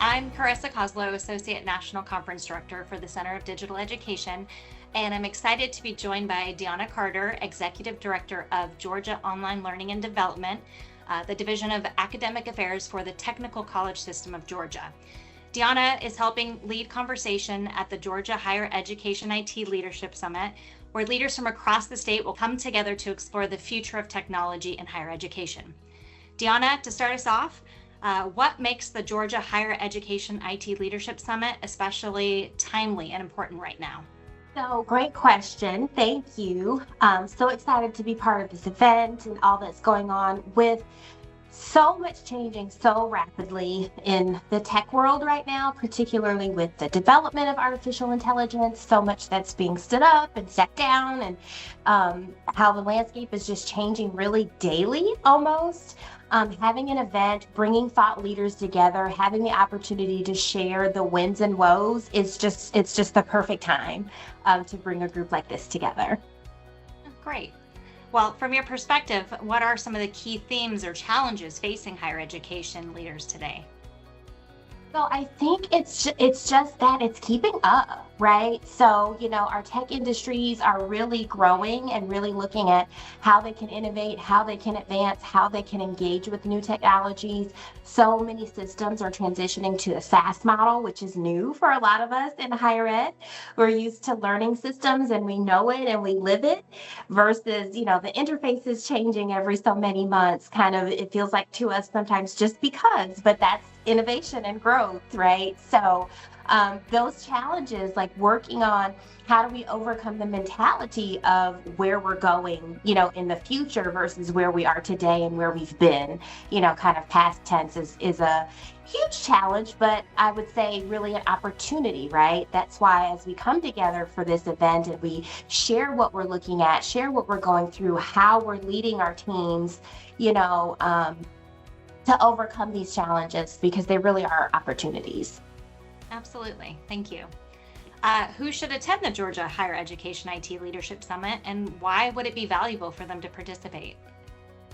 I'm Carissa Coslow, Associate National Conference Director for the Center of Digital Education, and I'm excited to be joined by Deanna Carter, Executive Director of Georgia Online Learning and Development, the Division of Academic Affairs for the Technical College System of Georgia. Deanna is helping lead conversation at the Georgia Higher Education IT Leadership Summit, where leaders from across the state will come together to explore the future of technology in higher education. Deanna, to start us off, what makes the Georgia Higher Education IT Leadership Summit especially timely and important right now? So, great question. Thank you. So excited to be part of this event and all that's going on with so much changing so rapidly in the tech world right now, particularly with the development of artificial intelligence, so much that's being stood up and set down, and how the landscape is just changing really daily almost. Having an event, bringing thought leaders together, having the opportunity to share the wins and woes it's just the perfect time to bring a group like this together. Great. Well, from your perspective, what are some of the key themes or challenges facing higher education leaders today? So I think it's just that it's keeping up, right? So, our tech industries are really growing and really looking at how they can innovate, how they can advance, how they can engage with new technologies. So many systems are transitioning to a SaaS model, which is new for a lot of us in higher ed. We're used to learning systems and we know it and we live it versus, the interface is changing every so many months. Kind of, it feels like to us sometimes just because, but that's innovation and growth, right? So those challenges, like working on how do we overcome the mentality of where we're going, in the future versus where we are today and where we've been, kind of past tense is a huge challenge, but I would say really an opportunity, right? That's why as we come together for this event and we share what we're looking at, share what we're going through, how we're leading our teams, to overcome these challenges, because they really are opportunities. Absolutely. Thank you. Who should attend the Georgia Higher Education IT Leadership Summit, and why would it be valuable for them to participate?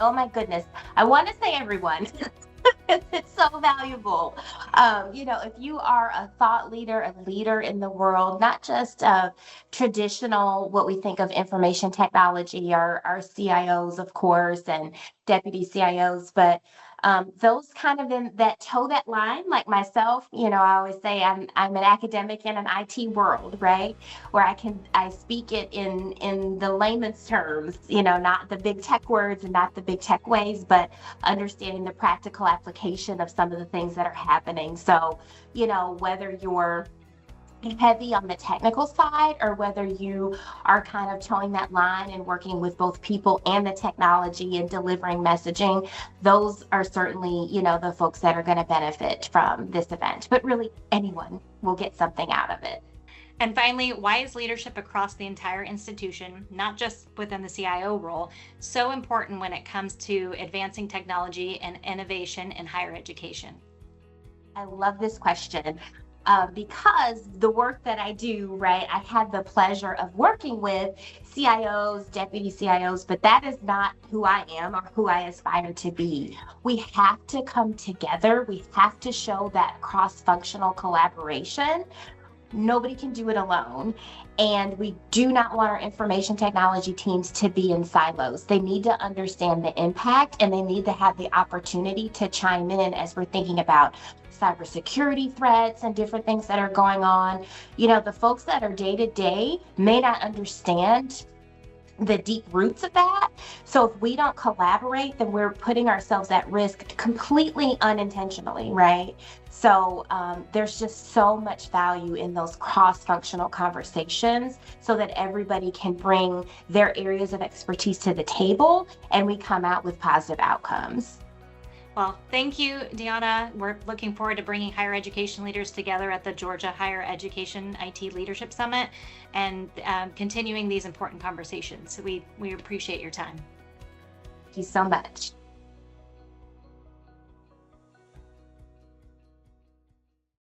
Oh my goodness. I want to say everyone. It's so valuable. If you are a thought leader, a leader in the world, not just traditional, what we think of information technology, our CIOs, of course, and deputy CIOs, but those kind of in that toe that line, like myself, I always say I'm an academic in an IT world, right? Where I speak it in the layman's terms, not the big tech words and not the big tech ways, but understanding the practical application of some of the things that are happening. So, whether you're heavy on the technical side or whether you are kind of towing that line and working with both people and the technology and delivering messaging, those are certainly, the folks that are going to benefit from this event. But really, anyone will get something out of it. And finally, why is leadership across the entire institution, not just within the CIO role, so important when it comes to advancing technology and innovation in higher education? I love this question. Because the work that I do, right, I had the pleasure of working with CIOs, deputy CIOs, but that is not who I am or who I aspire to be. We have to come together. We have to show that cross-functional collaboration. Nobody can do it alone. And we do not want our information technology teams to be in silos. They need to understand the impact and they need to have the opportunity to chime in as we're thinking about cybersecurity threats and different things that are going on. The folks that are day to day may not understand the deep roots of that. So if we don't collaborate, then we're putting ourselves at risk completely unintentionally, right? So there's just so much value in those cross-functional conversations so that everybody can bring their areas of expertise to the table and we come out with positive outcomes. Well, thank you, Deanna. We're looking forward to bringing higher education leaders together at the Georgia Higher Education IT Leadership Summit and continuing these important conversations. So we appreciate your time. Thank you so much.